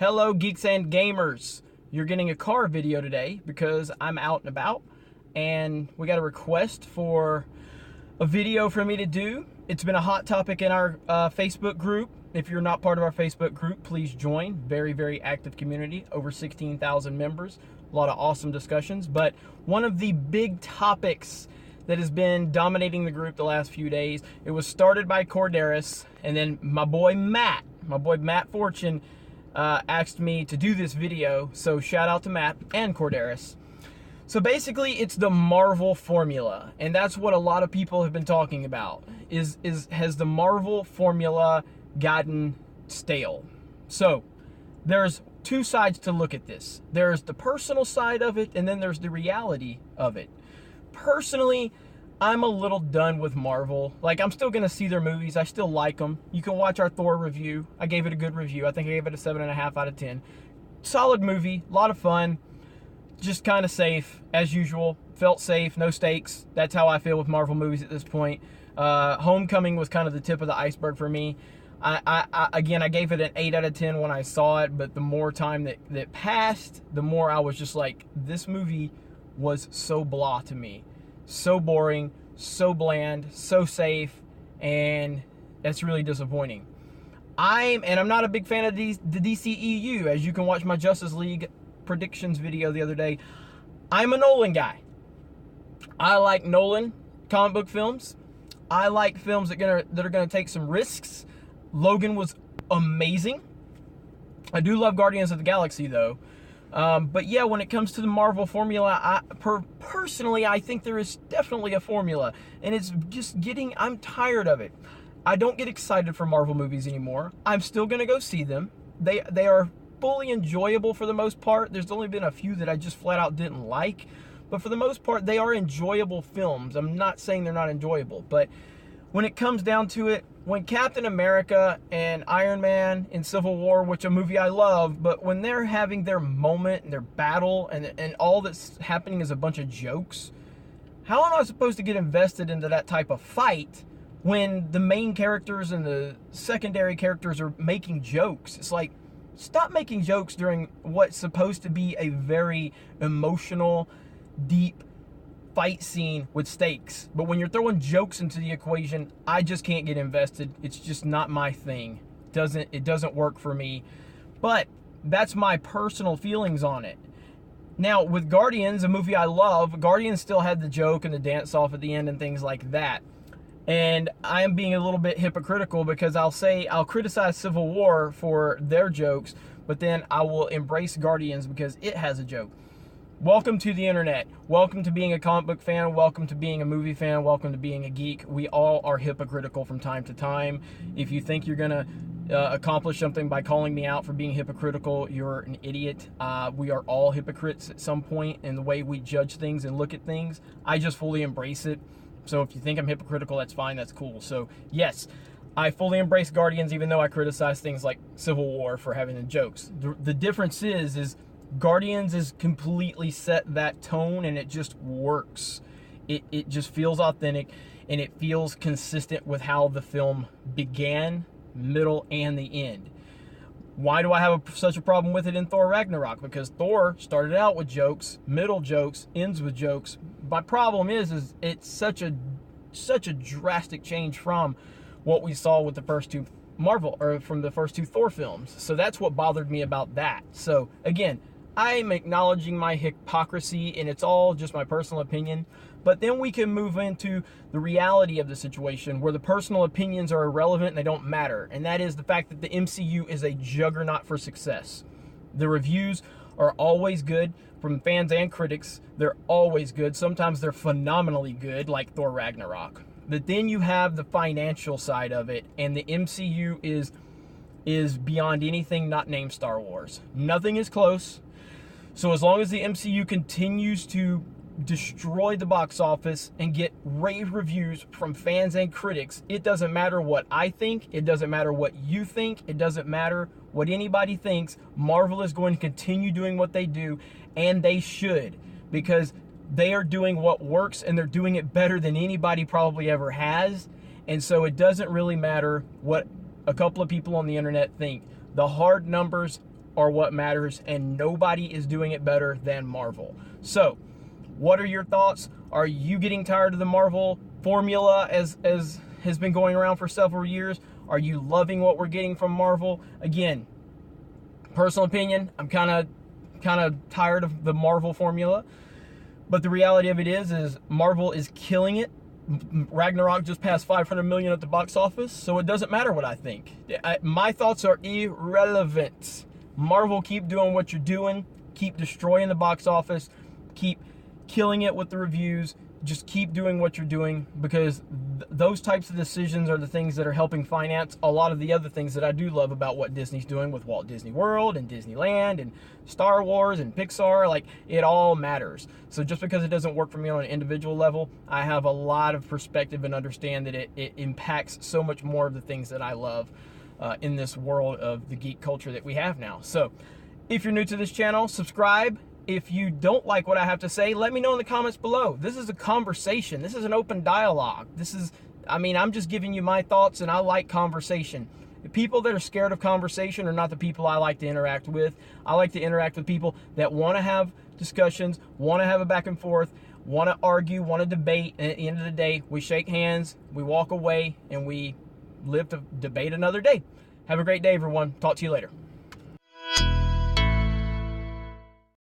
Hello, geeks and gamers. You're getting a car video today because I'm out and about, and we got a request for a video for me to do. It's been a hot topic in our Facebook group. If you're not part of our Facebook group, please join. Very, very active community, over 16,000 members. A lot of awesome discussions. But one of the big topics that has been dominating the group the last few days, it was started by Corderis, and then my boy Matt Fortune asked me to do this video, so shout out to Matt and Corderis. So basically, it's the Marvel formula, and that's what a lot of people have been talking about. Has the Marvel formula gotten stale? So there's two sides to look at this. There's the personal side of it, and then there's the reality of it. Personally, I'm a little done with Marvel. Like, I'm still gonna see their movies. I still like them. You can watch our Thor review. I gave it a good review. I think I gave it a 7.5 out of 10. Solid movie, a lot of fun. Just kind of safe, as usual. Felt safe, no stakes. That's how I feel with Marvel movies at this point. Homecoming was kind of the tip of the iceberg for me. Again, I gave it an 8 out of 10 when I saw it, but the more time that passed, the more I was just like, this movie was so blah to me. So boring, so bland, so safe, and that's really disappointing. I'm not a big fan of the DCEU, as you can watch my Justice League predictions video the other day. I'm a Nolan guy. I like Nolan comic book films. I like films that are gonna take some risks. Logan was amazing. I do love Guardians of the Galaxy though. But yeah, when it comes to the Marvel formula, personally, I think there is definitely a formula, and it's just I'm tired of it. I don't get excited for Marvel movies anymore. I'm still gonna go see them. They are fully enjoyable for the most part. There's only been a few that I just flat out didn't like, but for the most part, they are enjoyable films. I'm not saying they're not enjoyable, but when it comes down to it, when Captain America and Iron Man in Civil War, which a movie I love, but when they're having their moment and their battle and all that's happening is a bunch of jokes, how am I supposed to get invested into that type of fight when the main characters and the secondary characters are making jokes? It's like, stop making jokes during what's supposed to be a very emotional, deep fight scene with stakes. But when you're throwing jokes into the equation, I just can't get invested. It's just not my thing. It doesn't work for me. But that's my personal feelings on it. Now, with Guardians, a movie I love, Guardians still had the joke and the dance off at the end and things like that. And I am being a little bit hypocritical because I'll criticize Civil War for their jokes, but then I will embrace Guardians because it has a joke. Welcome to the internet. Welcome to being a comic book fan. Welcome to being a movie fan. Welcome to being a geek. We all are hypocritical from time to time. If you think you're going to accomplish something by calling me out for being hypocritical, you're an idiot. We are all hypocrites at some point in the way we judge things and look at things. I just fully embrace it. So if you think I'm hypocritical, that's fine. That's cool. So yes, I fully embrace Guardians, even though I criticize things like Civil War for having the jokes. The difference is Guardians is completely set that tone, and it just works. It just feels authentic, and it feels consistent with how the film began, middle, and the end. Why do I have such a problem with it in Thor Ragnarok? Because Thor started out with jokes, middle jokes, ends with jokes. My problem is it's such a drastic change from what we saw with the first two from the first two Thor films. So that's what bothered me about that. So again, I'm acknowledging my hypocrisy, and it's all just my personal opinion. But then we can move into the reality of the situation where the personal opinions are irrelevant and they don't matter. And that is the fact that the MCU is a juggernaut for success. The reviews are always good from fans and critics. They're always good. Sometimes they're phenomenally good, like Thor Ragnarok. But then you have the financial side of it, and the MCU is beyond anything not named Star Wars. Nothing is close. So as long as the MCU continues to destroy the box office and get rave reviews from fans and critics, it doesn't matter what I think, it doesn't matter what you think, it doesn't matter what anybody thinks. Marvel is going to continue doing what they do, and they should, because they are doing what works, and they're doing it better than anybody probably ever has. And so it doesn't really matter what a couple of people on the internet think. The hard numbers are what matters, and nobody is doing it better than Marvel. So, what are your thoughts? Are you getting tired of the Marvel formula as has been going around for several years? Are you loving what we're getting from Marvel? Again, personal opinion, I'm kind of tired of the Marvel formula. But the reality of it is Marvel is killing it. Ragnarok just passed 500 million at the box office, so it doesn't matter what I think. My thoughts are irrelevant. Marvel, keep doing what you're doing. Keep destroying the box office. Keep killing it with the reviews. Just keep doing what you're doing, because those types of decisions are the things that are helping finance a lot of the other things that I do love about what Disney's doing with Walt Disney World and Disneyland and Star Wars and Pixar. Like, it all matters. So just because it doesn't work for me on an individual level, I have a lot of perspective and understand that it impacts so much more of the things that I love in this world of the geek culture that we have now. So if you're new to this channel, subscribe. If you don't like what I have to say, let me know in the comments below. This is a conversation. This is an open dialogue. I'm just giving you my thoughts, and I like conversation. The people that are scared of conversation are not the people I like to interact with. I like to interact with people that want to have discussions, want to have a back and forth, want to argue, want to debate, and at the end of the day, we shake hands, we walk away, and we live to debate another day. Have a great day, everyone. Talk to you later.